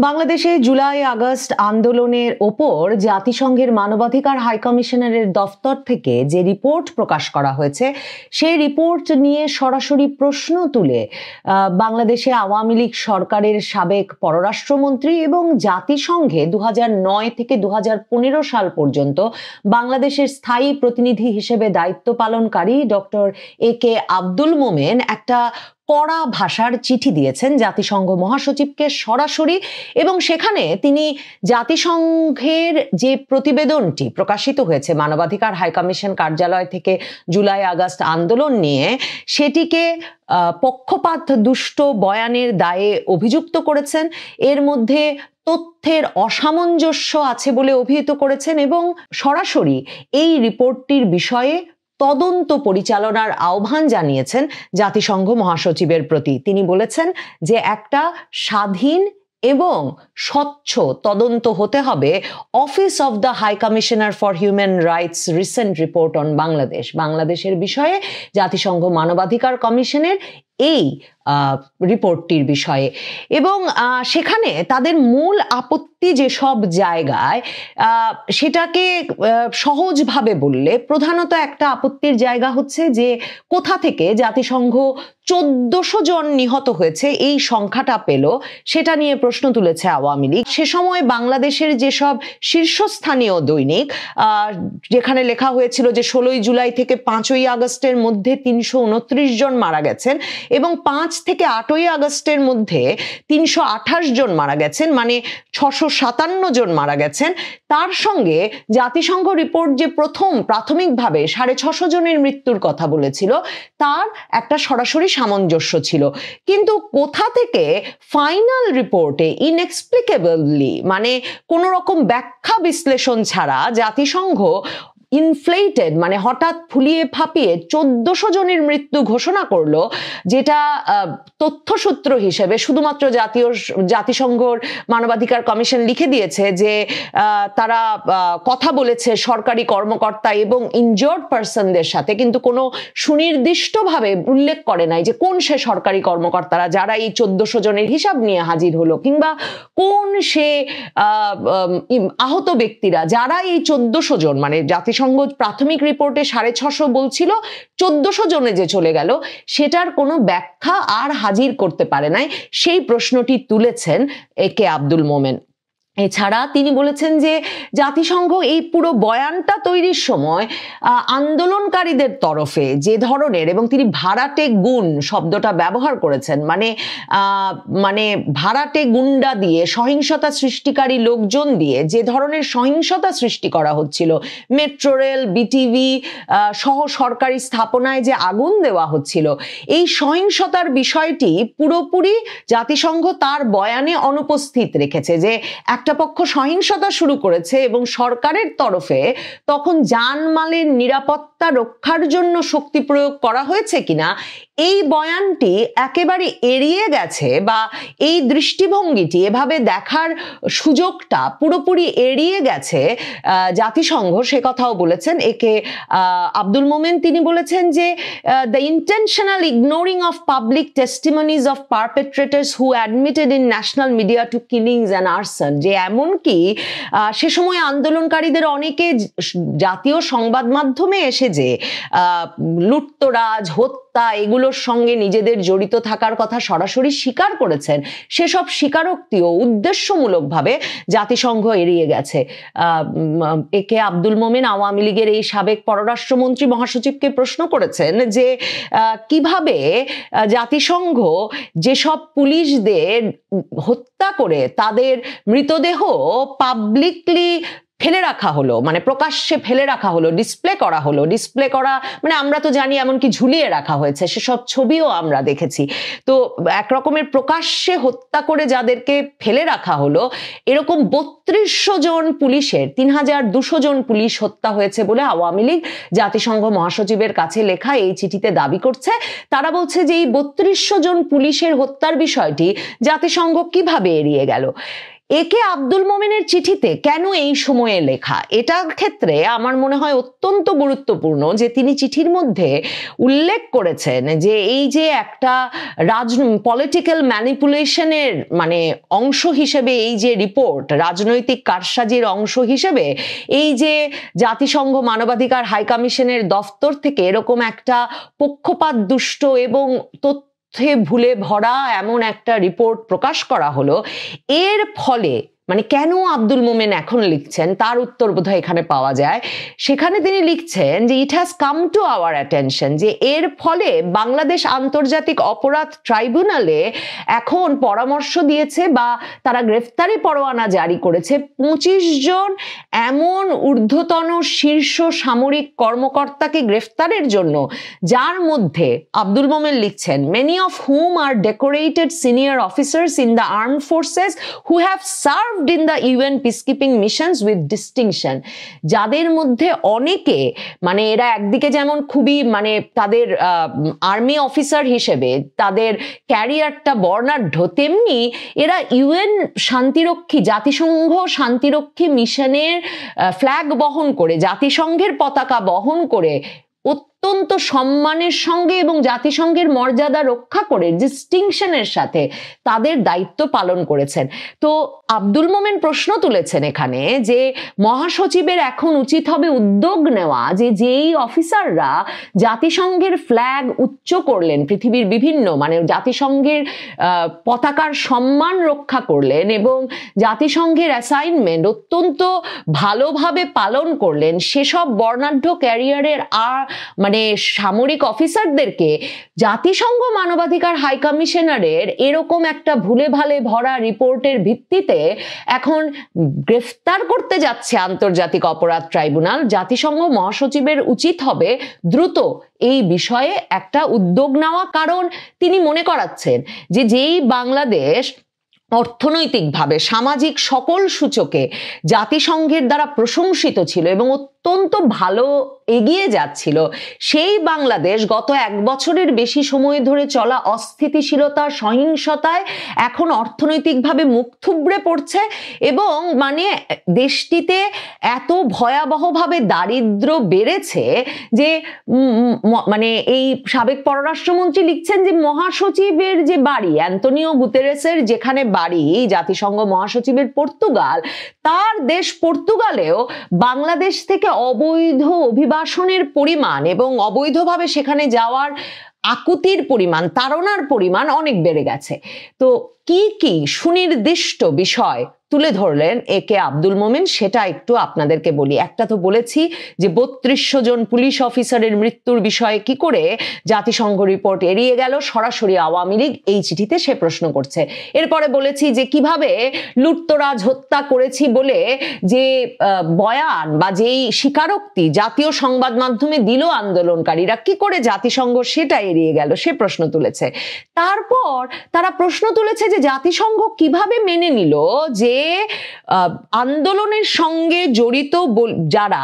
বাংলাদেশে July August আন্দোলনের ওপর জাতিসংঘের মানবাধিকার হাইকমিশনারের দফতর থেকে যে রিপোর্ট প্রকাশ করা হয়েছে সেই রিপোর্ট নিয়ে সরাসরি প্রশ্ন তুলে বাংলাদেশে আওয়ামী লীগ সরকারের সাবেক পররাষ্ট্রমন্ত্রী এবং জাতিসংঘে 2009 থেকে 2015 সাল পর্যন্ত বাংলাদেশের স্থায়ী প্রতিনিধি হিসেবে দায়িত্ব পালনকারী ডক্টর একে আব্দুল মোমেন একটা কড়া ভাষার চিঠি দিয়েছেন জাতিসংঘ মহাসচিবকে সরাসরি, এবং সেখানে তিনি জাতিসংঘের যে প্রতিবেদনটি প্রকাশিত হয়েছে মানবাধিকার হাইকমিশন কার্যালয় থেকে জুলাই আগস্ট আন্দোলন নিয়ে, সেটিকে পক্ষপাত দুষ্ট বয়ানের দায়ে অভিযুক্ত করেছেন। এর মধ্যে তথ্যের অসামঞ্জস্য আছে বলে অভিহিত করেছেন এবং সরাসরি এই রিপোর্টটির বিষয়ে তদন্ত পরিচালনার আহ্বান জানিয়েছেন জাতিসংঘ মহাসচিবের প্রতি। তিনি বলেছেন যে একটা স্বাধীন এবং স্বচ্ছ তদন্ত হতে হবে office of the high commissioner for human rights recent report on বাংলাদেশের বিষয়ে জাতিসংঘ মানবাধিকার কমিশনের এই রিপোর্টটির বিষয়ে। এবং সেখানে তাদের মূল আপত্তি যেসব জায়গায়, সেটাকে সহজভাবে বললে প্রধানত একটা আপত্তির জায়গা হচ্ছে যে কোথা থেকে জাতিসংঘ 1400 জন নিহত হয়েছে এই সংখ্যাটা পেল, সেটা নিয়ে প্রশ্ন তুলেছে আওয়ামী লীগ। সে সময় বাংলাদেশের যেসব শীর্ষস্থানীয় দৈনিক, যেখানে লেখা হয়েছিল যে 16ই জুলাই থেকে 5ই আগস্টের মধ্যে 329 জন মারা গেছেন এবং 5 থেকে 8ই আগস্টের মধ্যে 328 জন মারা গেছেন, মানে 657 জন মারা গেছেন। তার সঙ্গে জাতিসংঘ রিপোর্ট যে প্রাথমিকভাবে 650 জনের মৃত্যুর কথা বলেছিল, তার একটা সরাসরি সামঞ্জস্য ছিল। কিন্তু কোথা থেকে ফাইনাল রিপোর্টে ইনএক্সপ্লিকেবলি, মানে কোন রকম ব্যাখ্যা বিশ্লেষণ ছাড়া জাতিসংঘ ইনফ্লেটেড, মানে হঠাৎ ফুলিয়ে ফাঁপিয়ে 1400 জনের মৃত্যু ঘোষণা করলো, যেটা তথ্যসূত্র হিসেবে শুধুমাত্র জাতিসংঘর মানবাধিকার কমিশন লিখে দিয়েছে যে তারা কথা বলেছে সরকারি কর্মকর্তা এবং ইনজয়ার্ড পার্সনদের সাথে, কিন্তু কোনো সুনির্দিষ্টভাবে উল্লেখ করে নাই যে কোন সে সরকারি কর্মকর্তারা যারা এই 1400 জনের হিসাব নিয়ে হাজির হলো, কিংবা কোন সে আহত ব্যক্তিরা যারা এই 1400 জন, মানে জাতিসংঘ প্রাথমিক রিপোর্টে 650 বলছিল, 1400 জনে যে চলে গেল সেটার কোনো ব্যাখ্যা আর হাজির করতে পারে নাই। সেই প্রশ্নটি তুলেছেন একে আব্দুল মোমেন। এছাড়া তিনি বলেছেন যে জাতিসংঘ এই পুরো বয়ানটা তৈরির সময় আন্দোলনকারীদের তরফে যে ধরনের, এবং তিনি ভাড়াটে গুণ শব্দটা ব্যবহার করেছেন, মানে ভাড়াটে গুন্ডা দিয়ে, সহিংসতা সৃষ্টিকারী লোকজন দিয়ে যে ধরনের সহিংসতা সৃষ্টি করা হচ্ছিল, মেট্রো রেল, বিটিভি সহ সরকারি স্থাপনায় যে আগুন দেওয়া হচ্ছিল, এই সহিংসতার বিষয়টি পুরোপুরি জাতিসংঘ তার বয়ানে অনুপস্থিত রেখেছে। যে একটা পক্ষ সহিংসতা শুরু করেছে এবং সরকারের তরফে তখন জানমালের নিরাপত্তা রক্ষার জন্য শক্তি প্রয়োগ করা হয়েছে কিনা, এই বয়ানটি একেবারে এড়িয়ে গেছে, বা এই দৃষ্টিভঙ্গিটি, এভাবে দেখার সুযোগটা পুরোপুরি এড়িয়ে গেছে জাতিসংঘ, সে কথাও বলেছেন একে আব্দুল মোমেন। তিনি বলেছেন যে the intentional ignoring of public testimonies of perpetrators who admitted in national media to killings and arson, যে এমনকি সে সময় আন্দোলনকারীদের অনেকে জাতীয় সংবাদ মাধ্যমে এসে যে লুটতরাজ, হত্যা, এগুলোর সঙ্গে নিজেদের জড়িত থাকার কথা সরাসরি স্বীকার করেছেন, সেসব স্বীকারোক্তিও উদ্দেশ্যমূলকভাবে জাতিসংঘ এড়িয়ে গেছে। একে আব্দুল মোমেন আওয়ামী লীগের এই সাবেক পররাষ্ট্রমন্ত্রী মহাসচিবকে প্রশ্ন করেছেন যে কিভাবে জাতিসংঘ যেসব পুলিশদের হত্যা করে তাদের মৃতদেহ পাবলিকলি ফেলে রাখা হলো, মানে প্রকাশ্যে ফেলে রাখা হলো, ডিসপ্লে করা, মানে আমরা তো জানি এমনকি ঝুলিয়ে রাখা হয়েছে, সেসব ছবিও আমরা দেখেছি। তো একরকমের প্রকাশ্যে হত্যা করে যাদেরকে ফেলে রাখা হলো, এরকম 3200 জন পুলিশের 3200 জন পুলিশ হত্যা হয়েছে বলে আওয়ামী লীগ জাতিসংঘ মহাসচিবের কাছে লেখা এই চিঠিতে দাবি করছে। তারা বলছে যে এই 3200 জন পুলিশের হত্যার বিষয়টি জাতিসংঘ কিভাবে এড়িয়ে গেল। একে আব্দুল মোমেনের চিঠিতে কেন এই সময়ে লেখা, এটার ক্ষেত্রে আমার মনে হয় অত্যন্ত গুরুত্বপূর্ণ যে তিনি চিঠির মধ্যে উল্লেখ করেছেন যে এই যে একটা পলিটিক্যাল ম্যানিপুলেশনের মানে অংশ হিসেবে এই যে রিপোর্ট, রাজনৈতিক কারসাজির অংশ হিসেবে এই যে জাতিসংঘ মানবাধিকার হাই কমিশনের দফতর থেকে এরকম একটা পক্ষপাত দুষ্ট এবং ভুলে ভরা এমন একটা রিপোর্ট প্রকাশ করা হলো, এর ফলে মানে কেন আব্দুল মোমেন এখন লিখছেন তার উত্তর বোধহয় এখানে পাওয়া যায়। সেখানে তিনি লিখছেন যে it has come to our attention, যে এর ফলে বাংলাদেশ আন্তর্জাতিক অপরাধ ট্রাইব্যুনালে এখন পরামর্শ দিয়েছে বা তারা গ্রেফতারি পরোয়ানা জারি করেছে 25 জন এমন ঊর্ধ্বতন শীর্ষ সামরিক কর্মকর্তাকে গ্রেফতারের জন্য, যার মধ্যে আব্দুল মোমেন লিখছেন many of whom are decorated senior officers in the armed forces who have serve in the UN peacekeeping missions with distinction, যাদের মধ্যে অনেকে মানে এরা একদিকে যেমন খুবই মানে তাদের আর্মি অফিসার হিসেবে তাদের ক্যারিয়ারটা বর্ণাঢ্য, তেমনি এরা ইউএন শান্তিরক্ষী জাতিসংঘ শান্তিরক্ষী মিশনের ফ্ল্যাগ বহন করে, জাতিসংঘের পতাকা বহন করে অত্যন্ত সম্মানের সঙ্গে এবং জাতিসংঘের মর্যাদা রক্ষা করে ডিস্টিংশনের সাথে তাদের দায়িত্ব পালন করেছেন। তো আব্দুল মোমেন প্রশ্ন তুলেছেন এখানে যে মহাসচিবের এখন উচিত হবে উদ্যোগ নেওয়া যে যেই অফিসাররা জাতিসংঘের ফ্ল্যাগ উচ্চ করলেন, পৃথিবীর বিভিন্ন মানে জাতিসংঘের পতাকার সম্মান রক্ষা করলেন এবং জাতিসংঘের অ্যাসাইনমেন্ট অত্যন্ত ভালোভাবে পালন করলেন, সেসব বর্ণাঢ্য ক্যারিয়ারের আর মানে সামরিক অফিসারদেরকে জাতিসংঘ মানবাধিকার হাই কমিশনারের এরকম একটা ভুলে ভালে ভরা রিপোর্টের ভিত্তিতে এখন গ্রেফতার করতে যাচ্ছে আন্তর্জাতিক অপরাধ ট্রাইব্যুনাল। জাতিসংঘ মহাসচিবের উচিত হবে দ্রুত এই বিষয়ে একটা উদ্যোগ নেওয়া, কারণ তিনি মনে করাচ্ছেন যে যেই বাংলাদেশ অর্থনৈতিকভাবে সামাজিক সকল সূচকে জাতিসংঘের দ্বারা প্রশংসিত ছিল এবং অত্যন্ত ভালো এগিয়ে যাচ্ছিল, সেই বাংলাদেশ গত 1 বছরের বেশি সময় ধরে চলা অস্থিতিশীলতা সহিংসতায় এখন অর্থনৈতিকভাবে মুখ থুবড়ে পড়ছে এবং মানে দেশটিতে এত ভয়াবহভাবে দারিদ্র্য বেড়েছে যে মানে এই সাবেক পররাষ্ট্রমন্ত্রী লিখছেন যে মহাসচিবের যে বাড়ি, অ্যান্তোনিও গুতেরেসের যেখানে বাড়ি জাতিসংঘ মহাসচিবের পর্তুগাল, তার দেশ পর্তুগালেও বাংলাদেশ থেকে অবৈধ অভিবাসনের পরিমাণ এবং অবৈধভাবে সেখানে যাওয়ার আকুতির পরিমাণ, তাড়নার পরিমাণ অনেক বেড়ে গেছে। তো কি কি সুনির্দিষ্ট বিষয় তুলে ধরলেন একে আব্দুল মোমেন সেটা একটু আপনাদেরকে বলি। একটা তো বলেছি যে 3200 জন পুলিশ অফিসারের মৃত্যুর বিষয়ে কি করে জাতিসংঘ রিপোর্ট এড়িয়ে গেল, সরাসরি আওয়ামী লীগ এই চিঠিতে সে প্রশ্ন করছে। এরপরে বলেছি যে কিভাবে লুটতরাজ হত্যা করেছি বলে যে বয়ান বা যেই স্বীকারোক্তি জাতীয় সংবাদ মাধ্যমে দিল আন্দোলনকারীরা, কি করে জাতিসংঘ সেটা এড়িয়ে গেল সে প্রশ্ন তুলেছে। তারপর তারা প্রশ্ন তুলেছে যে জাতিসংঘ কিভাবে মেনে নিল যে আন্দোলনের সঙ্গে জড়িত যারা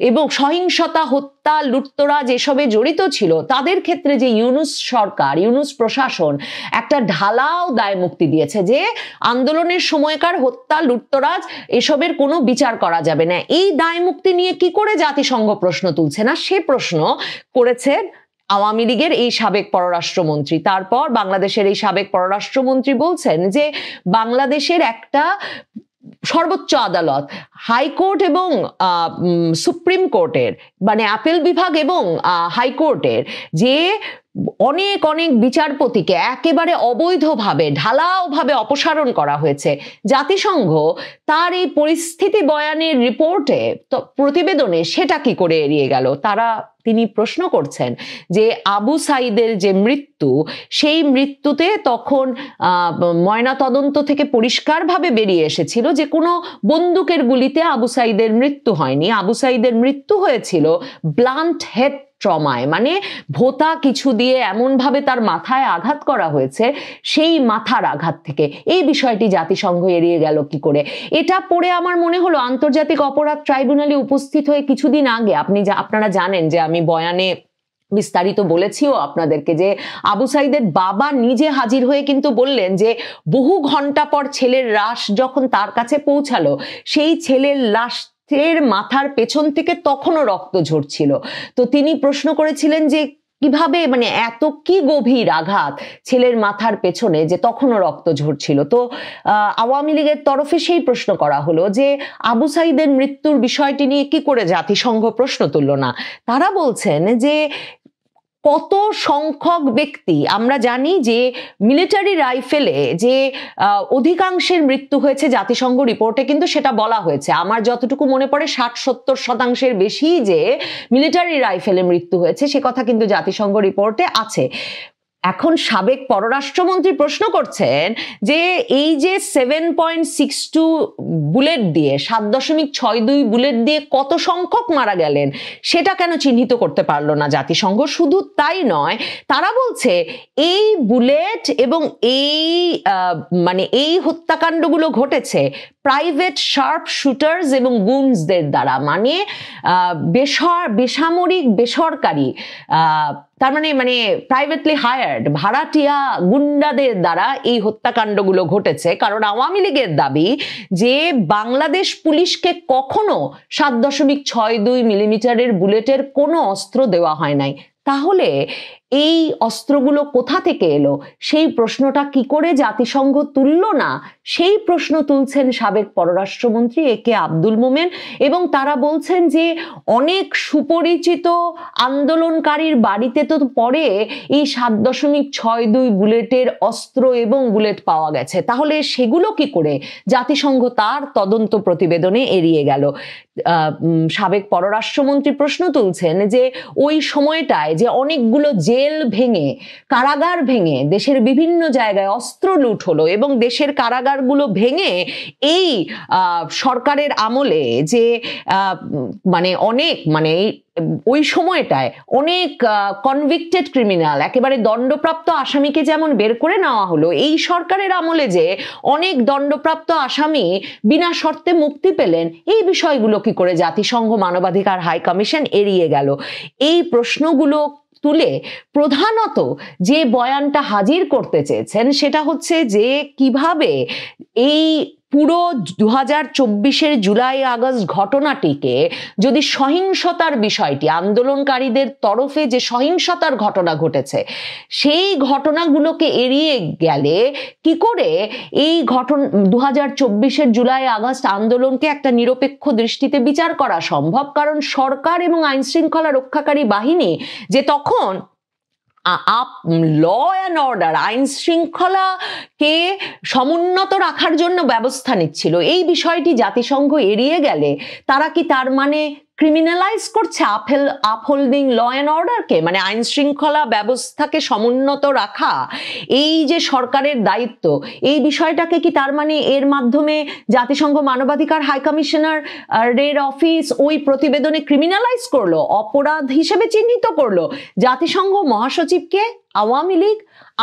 এবং সহিংসতা হত্যা লুটতরাজ এসবে জড়িত ছিল তাদের ক্ষেত্রে যে ইউনূস সরকার ইউনূস প্রশাসন একটা ঢালাও দায় মুক্তি দিয়েছে যে আন্দোলনের সময়কার হত্যা লুটতরাজ এসবের কোনো বিচার করা যাবে না। এই দায় মুক্তি নিয়ে কি করে জাতিসংঘ প্রশ্ন তুলছে না সে প্রশ্ন করেছেন আওয়ামী লীগের এই সাবেক পররাষ্ট্রমন্ত্রী। তারপর বাংলাদেশের এই সাবেক পররাষ্ট্রমন্ত্রী বলছেন যে বাংলাদেশের একটা সর্বোচ্চ আদালত হাইকোর্ট এবং সুপ্রিম কোর্টের মানে আপিল বিভাগ এবং হাইকোর্টের যে অনেক অনেক বিচারপতিকে একেবারে অবৈধভাবে ঢালাওভাবে অপসারণ করা হয়েছে, জাতিসংঘ তার এই পরিস্থিতি বয়ানের রিপোর্টে প্রতিবেদনে সেটা কি করে এড়িয়ে গেল। তিনি প্রশ্ন করছেন যে আবু সাইদের যে মৃত্যু, সেই মৃত্যুতে তখন ময়না তদন্ত থেকে পরিষ্কারভাবে বেরিয়ে এসেছিল যে কোনো বন্দুকের গুলিতে আবু সাইদের মৃত্যু হয়নি, আবু সাইদের মৃত্যু হয়েছিল ব্লান্ট হেড ট্রমায়, মানে ভোঁতা কিছু দিয়ে এমন ভাবে তার মাথায় আঘাত করা হয়েছে, সেই মাথার আঘাত থেকে। এই বিষয়টি জাতিসংঘ এড়িয়ে গেল কি করে? এটা পড়ে আমার মনে হলো আন্তর্জাতিক অপরাধ ট্রাইব্যুনালে উপস্থিত হয়ে কিছুদিন আগে আপনারা জানেন যে আমি বয়ানে বিস্তারিত বলেছিও আপনাদেরকে যে আবু সাইদের বাবা নিজে হাজির হয়ে কিন্তু বললেন যে বহু ঘন্টা পর ছেলের লাশ যখন তার কাছে পৌঁছালো, সেই ছেলের লাশের মাথার পেছন থেকে তখনও রক্ত ঝরছিল। তো তিনি প্রশ্ন করেছিলেন যে কিভাবে, মানে এত কি গভীর আঘাত ছেলের মাথার পেছনে যে তখনও রক্ত ঝরছিল। তো আওয়ামী লীগের তরফে সেই প্রশ্ন করা হলো যে আবু সাইদের মৃত্যুর বিষয়টি নিয়ে কি করে জাতিসংঘ প্রশ্ন তুলল না। তারা বলছেন যে কত সংখ্যক ব্যক্তি, আমরা জানি যে মিলিটারি রাইফেলে যে অধিকাংশের মৃত্যু হয়েছে জাতিসংঘ রিপোর্টে কিন্তু সেটা বলা হয়েছে, আমার যতটুকু মনে পড়ে 60-70% বেশি যে মিলিটারি রাইফেলে মৃত্যু হয়েছে সে কথা কিন্তু জাতিসংঘ রিপোর্টে আছে। এখন সাবেক পররাষ্ট্রমন্ত্রী প্রশ্ন করছেন যে এই যে 7.62 বুলেট দিয়ে 7.62 বুলেট দিয়ে কত সংখ্যক মারা গেলেন সেটা কেন চিহ্নিত করতে পারলো না জাতিসংঘ। শুধু তাই নয়, তারা বলছে এই বুলেট এবং এই হত্যাকাণ্ডগুলো ঘটেছে প্রাইভেট শার্প শুটার্স এবং গুনসদের দ্বারা, মানে বেসামরিক বেসরকারি তার মানে প্রাইভেটলি হায়ার্ড ভাড়াটিয়া গুন্ডাদের দ্বারা এই হত্যাকাণ্ডগুলো ঘটেছে। কারণ আওয়ামী লীগের দাবি যে বাংলাদেশ পুলিশকে কখনো 7.62 মিলিমিটারের বুলেটের কোনো অস্ত্র দেওয়া হয় নাই। তাহলে এই অস্ত্রগুলো কোথা থেকে এলো সেই প্রশ্নটা কি করে জাতিসংঘ তুলল না, সেই প্রশ্ন তুলছেন সাবেক পররাষ্ট্রমন্ত্রী একে আব্দুল মোমেন। এবং তারা বলছেন যে অনেক সুপরিচিত আন্দোলনকারীর বাড়িতে তো পরে এই 7.62 বুলেটের অস্ত্র এবং বুলেট পাওয়া গেছে, তাহলে সেগুলো কি করে জাতিসংঘ তার তদন্ত প্রতিবেদনে এড়িয়ে গেল। সাবেক পররাষ্ট্রমন্ত্রী প্রশ্ন তুলছেন যে ওই সময়টায় যে অনেকগুলো জেল ভেঙে, কারাগার ভেঙে দেশের বিভিন্ন জায়গায় অস্ত্র লুট হলো এবং দেশের কারাগারগুলো ভেঙে এই সরকারের আমলে যে ওই সময়টায় অনেক কনভিক্টেড ক্রিমিনাল, একেবারে দণ্ডপ্রাপ্ত আসামিকে যেমন বের করে নেওয়া হলো, এই সরকারের আমলে যে অনেক দণ্ডপ্রাপ্ত আসামি বিনা শর্তে মুক্তি পেলেন, এই বিষয়গুলো কি করে জাতিসংঘ মানবাধিকার হাই কমিশন এড়িয়ে গেল। এই প্রশ্নগুলো তুলে প্রধানত যে বয়ানটা হাজির করতে চেয়েছেন সেটা হচ্ছে যে কিভাবে এই পুরো 2024-এর জুলাই আগস্ট ঘটনাটিকে যদি সহিংসতার বিষয়টি, আন্দোলনকারীদের তরফে যে সহিংসতার ঘটনা ঘটেছে সেই ঘটনাগুলোকে এড়িয়ে গেলে কি করে এই 2024-এর জুলাই আগস্ট আন্দোলনকে একটা নিরপেক্ষ দৃষ্টিতে বিচার করা সম্ভব। কারণ সরকার এবং আইন শৃঙ্খলা রক্ষাকারী বাহিনী যে তখন ল অ্যান্ড অর্ডার, আইন শৃঙ্খলাকে সমুন্নত রাখার জন্য ব্যবস্থা নিচ্ছিল, এই বিষয়টি জাতিসংঘ এড়িয়ে গেলে তারা কি তার মানে ক্রিমিনালাইজ করছে আপহোল্ডিং ল অ্যান্ড অর্ডারকে, মানে আইন শৃঙ্খলা ব্যবস্থাকে সমুন্নত রাখা এই যে সরকারের দায়িত্ব, এই বিষয়টাকে কি তার মানে এর মাধ্যমে জাতিসংঘ মানবাধিকার হাই কমিশনার এর অফিস ওই প্রতিবেদনে ক্রিমিনালাইজ করলো, অপরাধ হিসেবে চিহ্নিত করলো জাতিসংঘ মহাসচিবকে?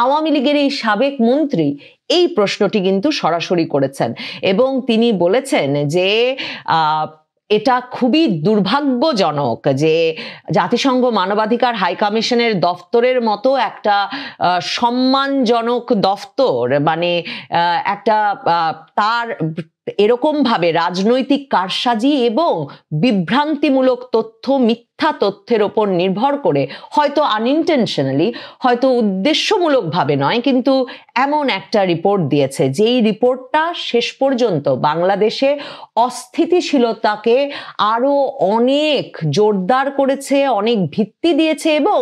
আওয়ামী লীগের এই সাবেক মন্ত্রী এই প্রশ্নটি কিন্তু সরাসরি করেছেন এবং তিনি বলেছেন যে এটা খুবই দুর্ভাগ্যজনক যে জাতিসংঘ মানবাধিকার হাই কমিশনের দফতরের মতো একটা সম্মানজনক দফতর, মানে একটা তার এরকম ভাবে রাজনৈতিক কারসাজি এবং বিভ্রান্তিমূলক তথ্য, মিথ্যা তথ্যের উপর নির্ভর করে, হয়তো আনইনটেনশনালি, হয়তো উদ্দেশ্যমূলকভাবে নয়, কিন্তু এমন একটা রিপোর্ট দিয়েছে যেই রিপোর্টটা শেষ পর্যন্ত বাংলাদেশে অস্থিতিশীলতাকে আরো অনেক জোরদার করেছে, অনেক ভিত্তি দিয়েছে এবং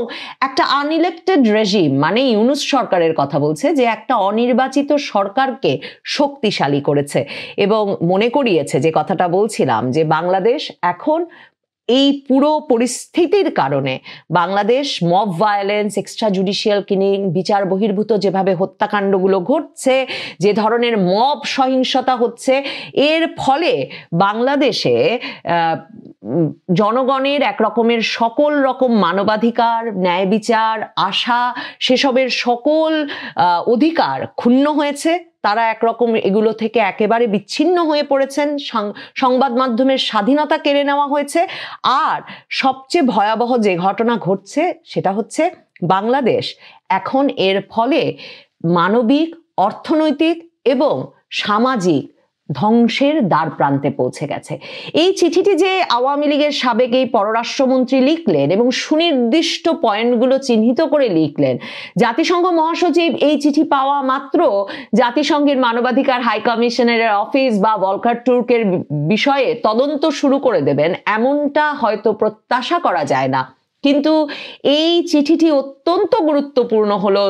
একটা আনইলেক্টেড রেজিম, মানে ইউনূস সরকারের কথা বলছে, যে একটা অনির্বাচিত সরকারকে শক্তিশালী করেছে এবং মনে করিয়েছে যে কথাটা বলছিলাম যে বাংলাদেশ এখন এই পুরো পরিস্থিতির কারণে Bangladesh mob violence, extra judicial killing, বিচার বহির্ভূত যেভাবে হত্যাকাণ্ডগুলো ঘটছে, যে ধরনের মব সহিংসতা হচ্ছে, এর ফলে বাংলাদেশে জনগণের এক রকমের সকল রকম মানবাধিকার, ন্যায় বিচার, আশা, সেসবের সকল অধিকার ক্ষুণ্ণ হয়েছে। তারা একরকম এগুলো থেকে একেবারে বিচ্ছিন্ন হয়ে পড়েছেন, সংবাদ মাধ্যমের স্বাধীনতা কেড়ে নেওয়া হয়েছে। আর সবচেয়ে ভয়াবহ যে ঘটনা ঘটছে সেটা হচ্ছে বাংলাদেশ এখন এর ফলে মানবিক, অর্থনৈতিক এবং সামাজিক ধ্বংসের দ্বার প্রান্তে পৌঁছে গেছে। এই চিঠিটি যে আওয়ামী লীগের সাবেক এই পররাষ্ট্রমন্ত্রী লিখলেন এবং সুনির্দিষ্ট পয়েন্টগুলো চিহ্নিত করে লিখলেন, জাতিসংঘ মহাসচিব এই চিঠি পাওয়া মাত্র জাতিসংঘের মানবাধিকার হাই কমিশনারের অফিস বা ভলকার টুর্কের বিষয়ে তদন্ত শুরু করে দেবেন এমনটা হয়তো প্রত্যাশা করা যায় না। কিন্তু এই চিঠিটি অত্যন্ত গুরুত্বপূর্ণ হলো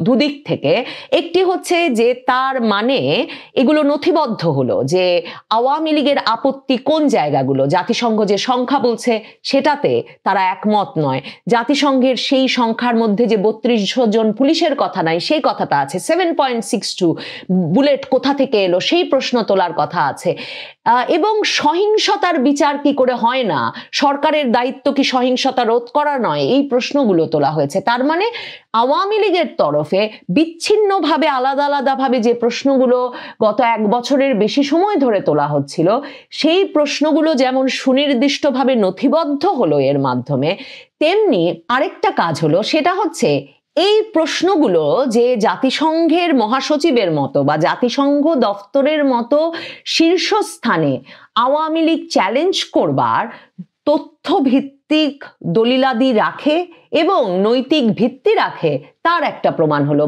দুদিক থেকে। একটি হচ্ছে যে তার মানে এগুলো নথিবদ্ধ হলো যে আওয়ামী লীগের আপত্তি কোন জায়গাগুলো, জাতিসংঘ যে সংখ্যা বলছে সেটাতে তারা একমত নয়। জাতিসংঘের সেই সংখ্যার মধ্যে যে 3200 জন পুলিশের কথা নাই সেই কথাটা আছে, 7.62 বুলেট কোথা থেকে এলো সেই প্রশ্ন তোলার কথা আছে, এবং সহিংসতার বিচার কি করে হয় না, সরকারের দায়িত্ব কি সহিংসতা রোধ করা নয়, এই প্রশ্নগুলো তোলা হয়েছে। তার মানে আওয়ামী লীগের তরফে বিচ্ছিন্নভাবে আলাদা আলাদাভাবে যে প্রশ্নগুলো গত 1 বছরের বেশি সময় ধরে তোলা হচ্ছিল সেই প্রশ্নগুলো যেমন সুনির্দিষ্টভাবে নথিবদ্ধ হলো এর মাধ্যমে, তেমনি আরেকটা কাজ হলো, সেটা হচ্ছে এই প্রশ্নগুলো যে জাতিসংঘের মহাসচিবের মতো বা জাতিসংঘ দপ্তরের মতো শীর্ষস্থানে আওয়ামী লীগ চ্যালেঞ্জ করবার তথ্য ভিত্তিক দলিলাদি রাখে এবং নৈতিক ভিত্তি রাখে তার একটা প্রমাণ হলো